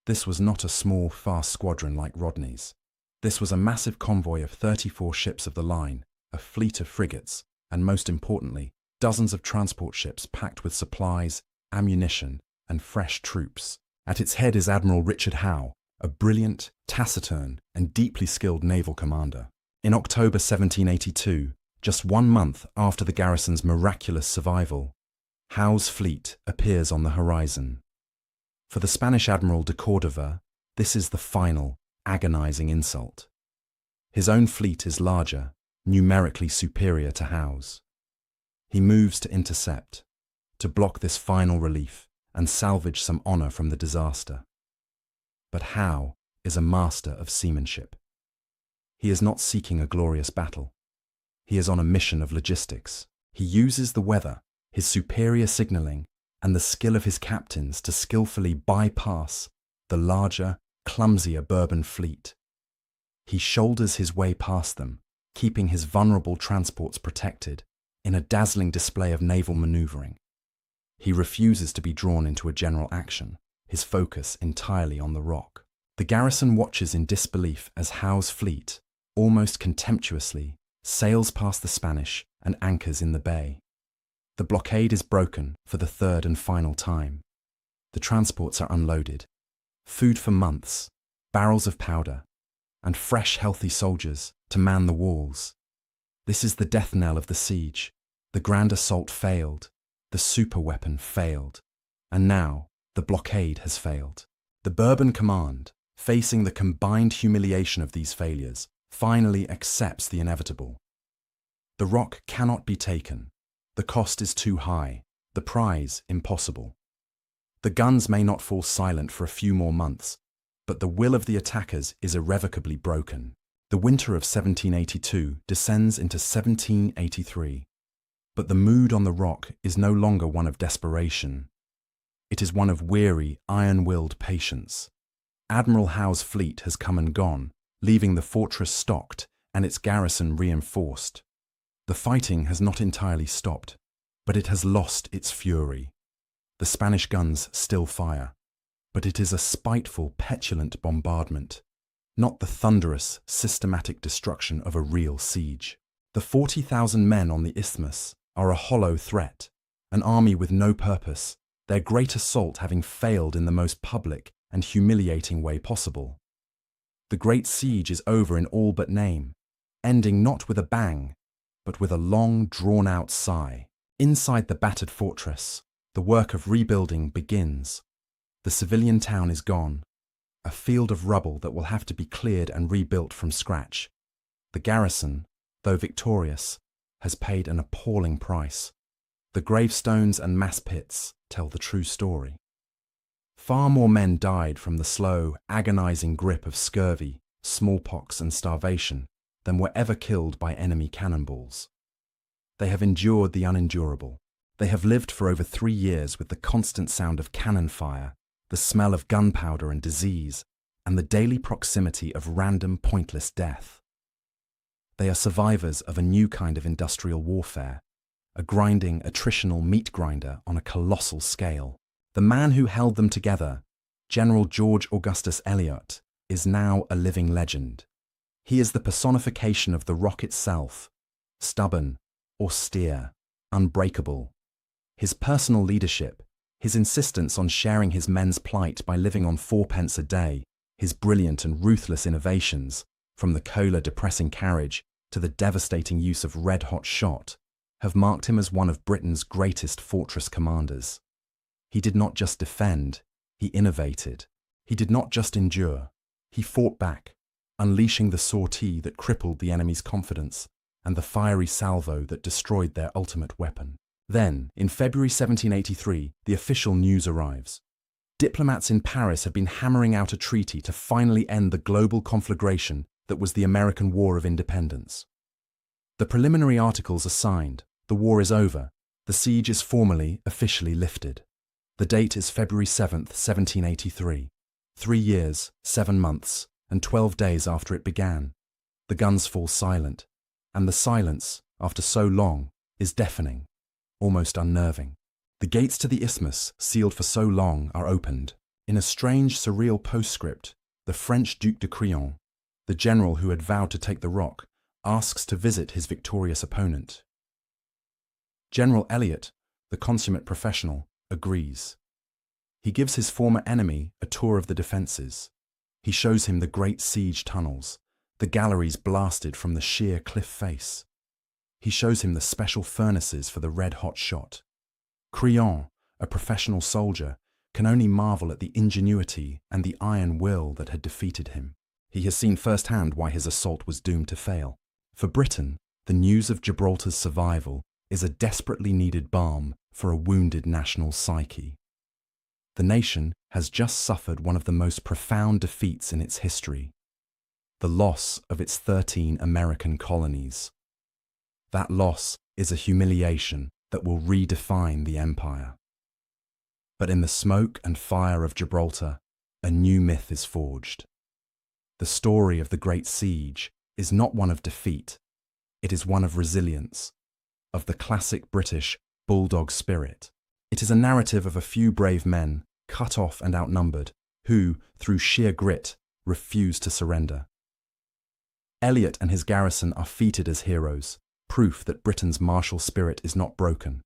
A: This was not a small, fast squadron like Rodney's. This was a massive convoy of 34 ships of the line, a fleet of frigates, and most importantly, dozens of transport ships packed with supplies, ammunition, and fresh troops. At its head is Admiral Richard Howe, a brilliant, taciturn, and deeply skilled naval commander. In October 1782, just 1 month after the garrison's miraculous survival, Howe's fleet appears on the horizon. For the Spanish Admiral de Cordova, this is the final, agonizing insult. His own fleet is larger, numerically superior to Howe's. He moves to intercept, to block this final relief and salvage some honor from the disaster. But Howe is a master of seamanship. He is not seeking a glorious battle. He is on a mission of logistics. He uses the weather, his superior signaling, and the skill of his captains to skillfully bypass the larger, clumsier Bourbon fleet. He shoulders his way past them, keeping his vulnerable transports protected in a dazzling display of naval maneuvering. He refuses to be drawn into a general action, his focus entirely on the rock. The garrison watches in disbelief as Howe's fleet, almost contemptuously, sails past the Spanish and anchors in the bay. The blockade is broken for the third and final time. The transports are unloaded. Food for months, barrels of powder, and fresh, healthy soldiers to man the walls. This is the death knell of the siege. The grand assault failed. The superweapon failed. And now, the blockade has failed. The Bourbon command, facing the combined humiliation of these failures, finally accepts the inevitable. The rock cannot be taken. The cost is too high, the prize impossible. The guns may not fall silent for a few more months, but the will of the attackers is irrevocably broken. The winter of 1782 descends into 1783, but the mood on the rock is no longer one of desperation. It is one of weary, iron-willed patience. Admiral Howe's fleet has come and gone, leaving the fortress stocked and its garrison reinforced. The fighting has not entirely stopped, but it has lost its fury. The Spanish guns still fire, but it is a spiteful, petulant bombardment, not the thunderous, systematic destruction of a real siege. The 40,000 men on the isthmus are a hollow threat, an army with no purpose, their great assault having failed in the most public and humiliating way possible. The great siege is over in all but name, ending not with a bang, but with a long, drawn-out sigh. Inside the battered fortress, the work of rebuilding begins. The civilian town is gone, a field of rubble that will have to be cleared and rebuilt from scratch. The garrison, though victorious, has paid an appalling price. The gravestones and mass pits tell the true story. Far more men died from the slow, agonizing grip of scurvy, smallpox, and starvation than were ever killed by enemy cannonballs. They have endured the unendurable. They have lived for over 3 years with the constant sound of cannon fire, the smell of gunpowder and disease, and the daily proximity of random, pointless death. They are survivors of a new kind of industrial warfare, a grinding, attritional meat grinder on a colossal scale. The man who held them together, General George Augustus Elliot, is now a living legend. He is the personification of the rock itself, stubborn, austere, unbreakable. His personal leadership, his insistence on sharing his men's plight by living on 4p a day, his brilliant and ruthless innovations, from the cola-depressing carriage to the devastating use of red-hot shot, have marked him as one of Britain's greatest fortress commanders. He did not just defend, he innovated. He did not just endure, he fought back, unleashing the sortie that crippled the enemy's confidence and the fiery salvo that destroyed their ultimate weapon. Then, in February 1783, the official news arrives. Diplomats in Paris had been hammering out a treaty to finally end the global conflagration that was the American War of Independence. The preliminary articles are signed, the war is over, the siege is formally, officially lifted. The date is February 7th, 1783, 3 years, 7 months, and 12 days after it began. The guns fall silent, and the silence, after so long, is deafening, almost unnerving. The gates to the isthmus, sealed for so long, are opened. In a strange, surreal postscript, the French Duc de Crillon, the general who had vowed to take the rock, asks to visit his victorious opponent. General Elliot, the consummate professional, agrees. He gives his former enemy a tour of the defences. He shows him the great siege tunnels, the galleries blasted from the sheer cliff face. He shows him the special furnaces for the red-hot shot. Crillon, a professional soldier, can only marvel at the ingenuity and the iron will that had defeated him. He has seen firsthand why his assault was doomed to fail. For Britain, the news of Gibraltar's survival is a desperately needed balm for a wounded national psyche. The nation has just suffered one of the most profound defeats in its history: the loss of its 13 American colonies. That loss is a humiliation that will redefine the empire. But in the smoke and fire of Gibraltar, a new myth is forged. The story of the Great Siege is not one of defeat, it is one of resilience, of the classic British bulldog spirit. It is a narrative of a few brave men, cut off and outnumbered, who, through sheer grit, refuse to surrender. Elliot and his garrison are feted as heroes, proof that Britain's martial spirit is not broken.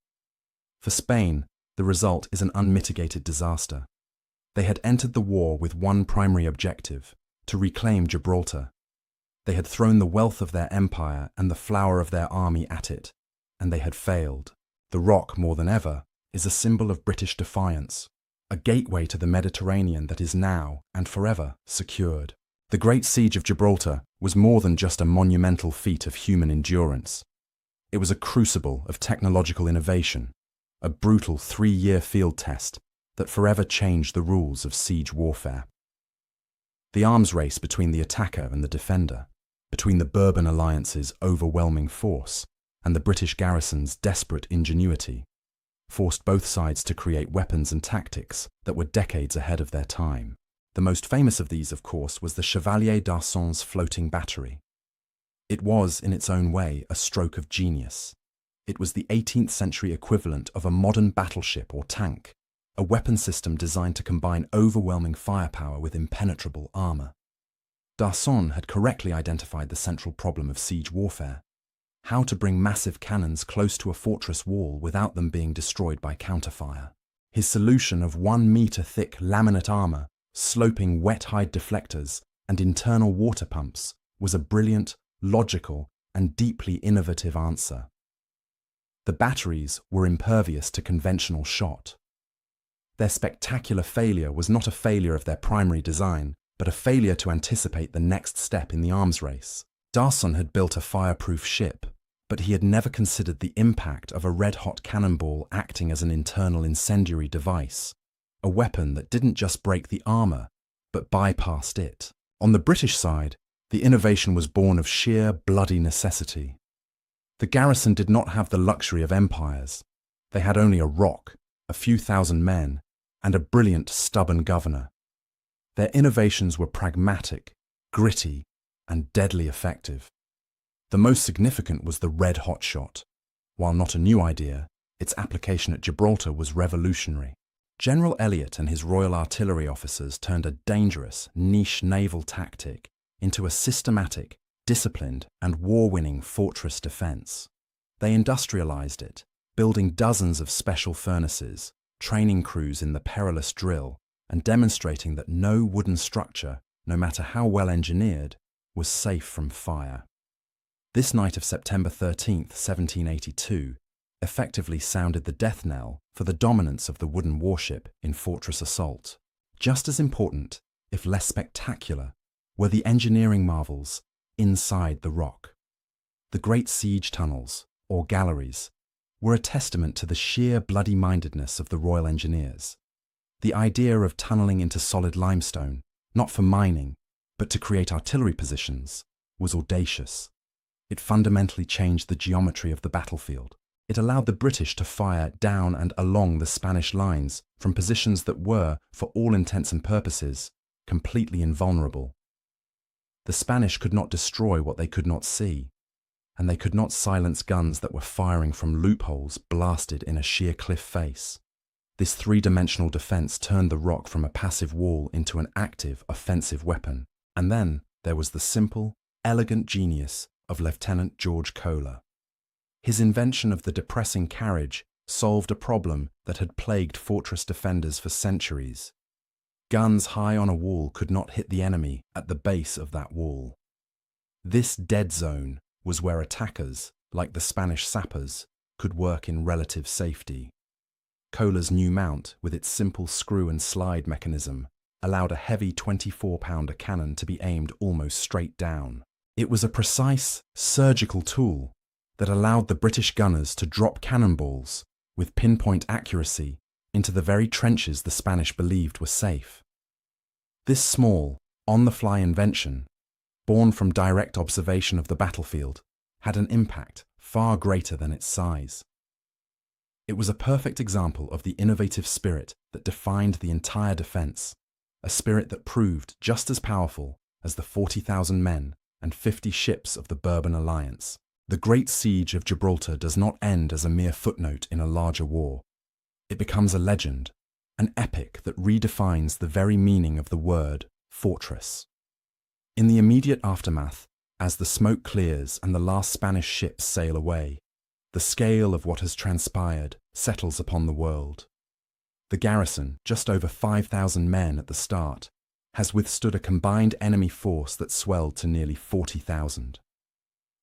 A: For Spain, the result is an unmitigated disaster. They had entered the war with one primary objective: to reclaim Gibraltar. They had thrown the wealth of their empire and the flower of their army at it, and they had failed. The rock, more than ever, is a symbol of British defiance, a gateway to the Mediterranean that is now and forever secured. The Great Siege of Gibraltar was more than just a monumental feat of human endurance. It was a crucible of technological innovation, a brutal 3-year field test that forever changed the rules of siege warfare. The arms race between the attacker and the defender, between the Bourbon Alliance's overwhelming force and the British garrison's desperate ingenuity, forced both sides to create weapons and tactics that were decades ahead of their time. The most famous of these, of course, was the Chevalier d'Arcen's floating battery. It was, in its own way, a stroke of genius. It was the 18th century equivalent of a modern battleship or tank, a weapon system designed to combine overwhelming firepower with impenetrable armour. D'Arcen had correctly identified the central problem of siege warfare: how to bring massive cannons close to a fortress wall without them being destroyed by counterfire. His solution of 1-metre-thick laminate armour, sloping wet-hide deflectors, and internal water pumps was a brilliant, logical, and deeply innovative answer. The batteries were impervious to conventional shot. Their spectacular failure was not a failure of their primary design, but a failure to anticipate the next step in the arms race. D'Arcen had built a fireproof ship, but he had never considered the impact of a red-hot cannonball acting as an internal incendiary device, a weapon that didn't just break the armour, but bypassed it. On the British side, the innovation was born of sheer bloody necessity. The garrison did not have the luxury of empires. They had only a rock, a few thousand men, and a brilliant, stubborn governor. Their innovations were pragmatic, gritty, and deadly effective. The most significant was the red-hot shot. While not a new idea, its application at Gibraltar was revolutionary. General Elliot and his Royal Artillery officers turned a dangerous, niche naval tactic into a systematic, disciplined, and war-winning fortress defense. They industrialized it, building dozens of special furnaces, training crews in the perilous drill, and demonstrating that no wooden structure, no matter how well engineered, was safe from fire. This night of September 13, 1782, effectively sounded the death knell for the dominance of the wooden warship in fortress assault. Just as important, if less spectacular, were the engineering marvels inside the rock. The great siege tunnels, or galleries, were a testament to the sheer bloody-mindedness of the Royal Engineers. The idea of tunnelling into solid limestone, not for mining, but to create artillery positions, was audacious. It fundamentally changed the geometry of the battlefield. It allowed the British to fire down and along the Spanish lines from positions that were, for all intents and purposes, completely invulnerable. The Spanish could not destroy what they could not see, and they could not silence guns that were firing from loopholes blasted in a sheer cliff face. This three-dimensional defense turned the rock from a passive wall into an active, offensive weapon. And then there was the simple, elegant genius of Lieutenant George Kohler. His invention of the depressing carriage solved a problem that had plagued fortress defenders for centuries. Guns high on a wall could not hit the enemy at the base of that wall. This dead zone was where attackers, like the Spanish sappers, could work in relative safety. Kohler's new mount, with its simple screw and slide mechanism, allowed a heavy 24-pounder cannon to be aimed almost straight down. It was a precise, surgical tool that allowed the British gunners to drop cannonballs with pinpoint accuracy into the very trenches the Spanish believed were safe. This small, on-the-fly invention, born from direct observation of the battlefield, had an impact far greater than its size. It was a perfect example of the innovative spirit that defined the entire defense, a spirit that proved just as powerful as the 40,000 men and 50 ships of the Bourbon Alliance. The Great Siege of Gibraltar does not end as a mere footnote in a larger war. It becomes a legend, an epic that redefines the very meaning of the word fortress. In the immediate aftermath, as the smoke clears and the last Spanish ships sail away, the scale of what has transpired settles upon the world. The garrison, just over 5,000 men at the start, has withstood a combined enemy force that swelled to nearly 40,000.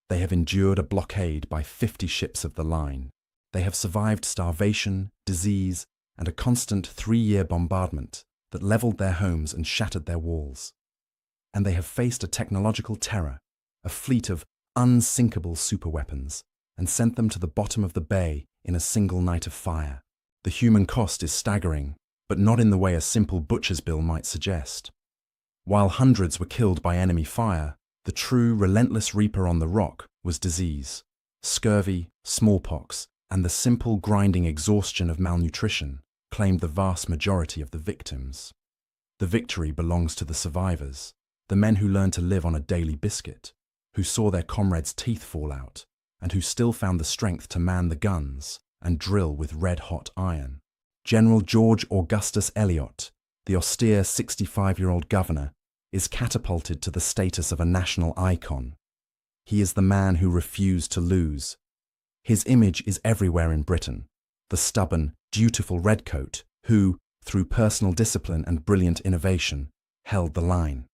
A: They have endured a blockade by 50 ships of the line. They have survived starvation, disease, and a constant 3-year bombardment that leveled their homes and shattered their walls. And they have faced a technological terror, a fleet of unsinkable superweapons, and sent them to the bottom of the bay in a single night of fire. The human cost is staggering, but not in the way a simple butcher's bill might suggest. While hundreds were killed by enemy fire, the true relentless reaper on the rock was disease. Scurvy, smallpox, and the simple grinding exhaustion of malnutrition claimed the vast majority of the victims. The victory belongs to the survivors, the men who learned to live on a daily biscuit, who saw their comrades' teeth fall out, and who still found the strength to man the guns and drill with red-hot iron. General George Augustus Elliot, the austere 65-year-old governor, is catapulted to the status of a national icon. He is the man who refused to lose. His image is everywhere in Britain, the stubborn, dutiful redcoat who, through personal discipline and brilliant innovation, held the line.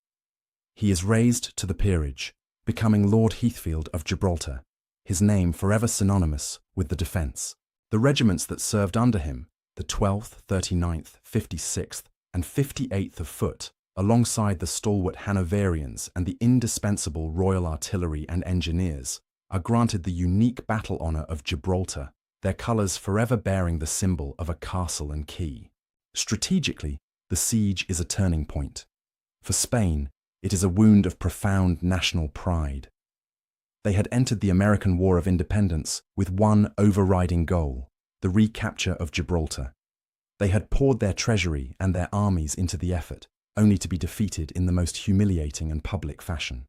A: He is raised to the peerage, becoming Lord Heathfield of Gibraltar, his name forever synonymous with the defence. The regiments that served under him, the 12th, 39th, 56th, and 58th of Foot, alongside the stalwart Hanoverians and the indispensable Royal Artillery and Engineers, are granted the unique battle honour of Gibraltar, their colours forever bearing the symbol of a castle and key. Strategically, the siege is a turning point. For Spain, it is a wound of profound national pride. They had entered the American War of Independence with one overriding goal: the recapture of Gibraltar. They had poured their treasury and their armies into the effort, only to be defeated in the most humiliating and public fashion.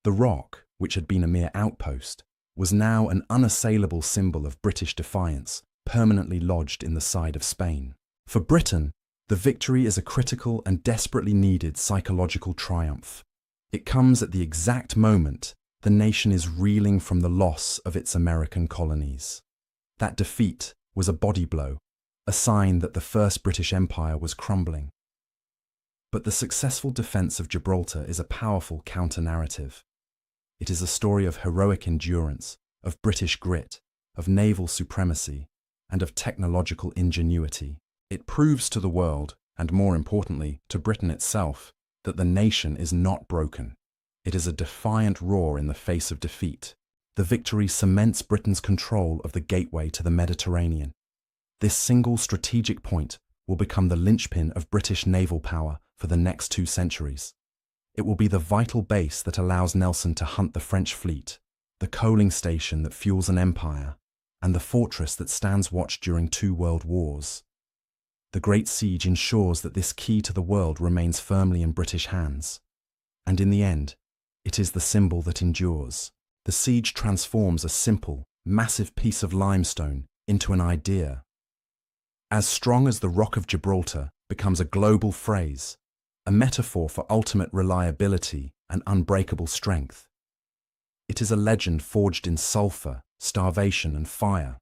A: The rock, which had been a mere outpost, was now an unassailable symbol of British defiance, permanently lodged in the side of Spain. For Britain, the victory is a critical and desperately needed psychological triumph. It comes at the exact moment the nation is reeling from the loss of its American colonies. That defeat was a body blow, a sign that the First British Empire was crumbling. But the successful defense of Gibraltar is a powerful counter-narrative. It is a story of heroic endurance, of British grit, of naval supremacy, and of technological ingenuity. It proves to the world, and more importantly, to Britain itself, that the nation is not broken. It is a defiant roar in the face of defeat. The victory cements Britain's control of the gateway to the Mediterranean. This single strategic point will become the linchpin of British naval power for the next 2 centuries. It will be the vital base that allows Nelson to hunt the French fleet, the coaling station that fuels an empire, and the fortress that stands watch during 2 world wars. The Great Siege ensures that this key to the world remains firmly in British hands. And in the end, it is the symbol that endures. The siege transforms a simple, massive piece of limestone into an idea. As strong as the Rock of Gibraltar becomes a global phrase, a metaphor for ultimate reliability and unbreakable strength. It is a legend forged in sulfur, starvation, and fire,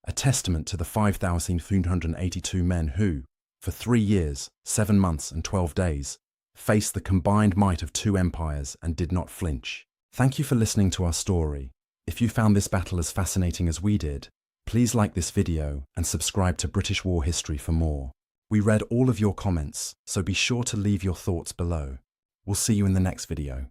A: a testament to the 5,382 men who, for 3 years, 7 months, and 12 days, faced the combined might of 2 empires and did not flinch. Thank you for listening to our story. If you found this battle as fascinating as we did, please like this video and subscribe to British War History for more. We read all of your comments, so be sure to leave your thoughts below. We'll see you in the next video.